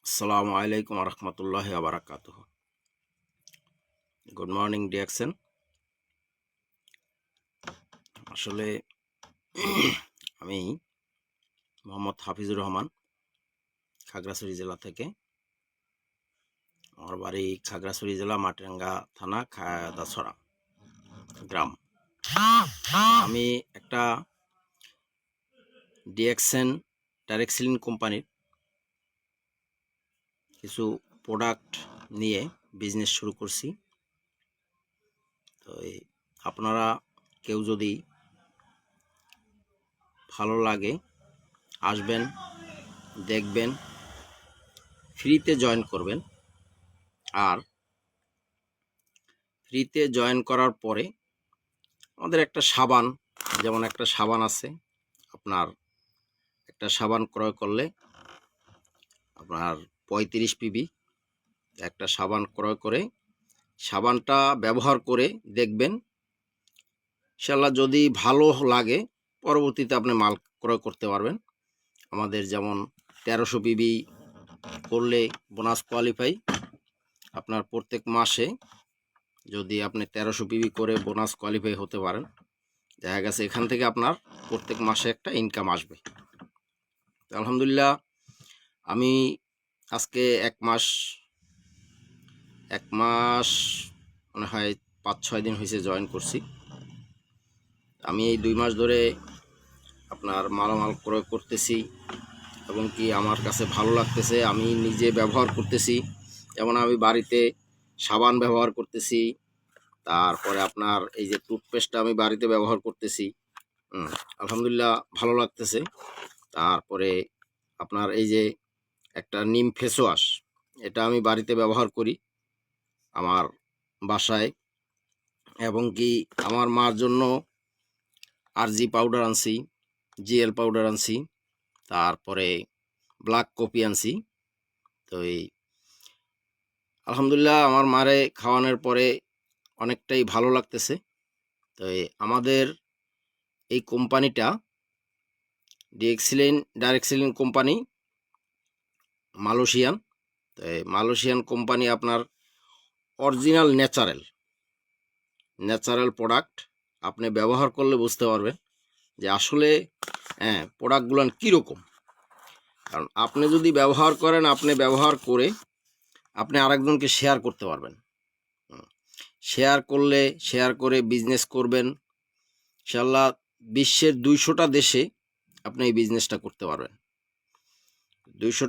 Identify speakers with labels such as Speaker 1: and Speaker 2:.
Speaker 1: আসসালামু আলাইকুম রহমতুল্লাহ আবরাকাতুহ। Good morning ডিয়াকশন। আসলে আমি মোহাম্মদ হাফিজুর রহমান, খাগড়াছড়ি জেলা থেকে। আমার বাড়ি খাগড়াছড়ি জেলা মাটিরাঙ্গা থানা দাছড়া গ্রাম। আমি একটা ডিএক্সেন ডাইরেক্সিলিন কোম্পানির কিছু প্রোডাক্ট নিয়ে বিজনেস শুরু করছি। তো আপনারা কেউ যদি ভালো লাগে আসবেন, দেখবেন, ফ্রিতে জয়েন করবেন। আর ফ্রিতে জয়েন করার পরে আমাদের একটা সাবান, যেমন একটা সাবান আছে, আপনার একটা সাবান ক্রয় করলে আপনার 35 পিবি একটা সাবান ক্রয় করে সাবানটা ব্যবহার করে দেখবেন, ইনশাআল্লাহ যদি ভালো লাগে পরবর্তীতে আপনি মাল ক্রয় করতে পারবেন। আমাদের যেমন 1300 পিবি করলে বোনাস কোয়ালিফাই। আপনার প্রত্যেক মাসে যদি আপনি 1300 পিবি করে বোনাস কোয়ালিফাই হতে পারেন, দেখা গেছে এখান থেকে আপনার প্রত্যেক মাসে একটা ইনকাম আসবে। আলহামদুলিল্লাহ, আমি আজকে এক মাস মনে হয় 5-6 দিন হয়েছে জয়েন করছি। আমি এই 2 মাস ধরে আপনার মালামাল ক্রয় করতেছি এবং কি আমার কাছে ভালো লাগতেছে, আমি নিজে ব্যবহার করতেছি। যেমন আমি বাড়িতে সাবান ব্যবহার করতেছি, তারপরে আপনার এই যে টুথপেস্টটা আমি বাড়িতে ব্যবহার করতেছি। আলহামদুলিল্লাহ ভালো লাগতেছে। তারপরে আপনার এই যে একটা নিম ফেস ওয়াশ, এটা আমি বাড়িতে ব্যবহার করি আমার বাসায়। এবং কি আমার মার জন্য আরজি পাউডার আনছি, জিএল পাউডার আনছি, তারপরে ব্ল্যাক কফি আনছি। তো আলহামদুলিল্লাহ আমার মারে খাওয়ানোর পরে অনেকটাই ভালো লাগতেছে। তো আমাদের এই কোম্পানিটা ডাইরেক্সিলিন কোম্পানি, মালয়েশিয়ান। তো মালয়েশিয়ান কোম্পানি আপনার অরিজিনাল ন্যাচারাল প্রোডাক্ট। আপনি ব্যবহার করলে বুঝতে পারবেন যে আসলে প্রোডাক্টগুলো কীরকম। কারণ আপনি যদি ব্যবহার করেন, আপনি ব্যবহার করে আপনি আরেকজনকে শেয়ার করতে পারবেন। শেয়ার করে বিজনেস করবেন, ইনশাআল্লাহ বিশ্বের 200টা দেশে আপনি এই বিজনেসটা করতে পারবেন। 200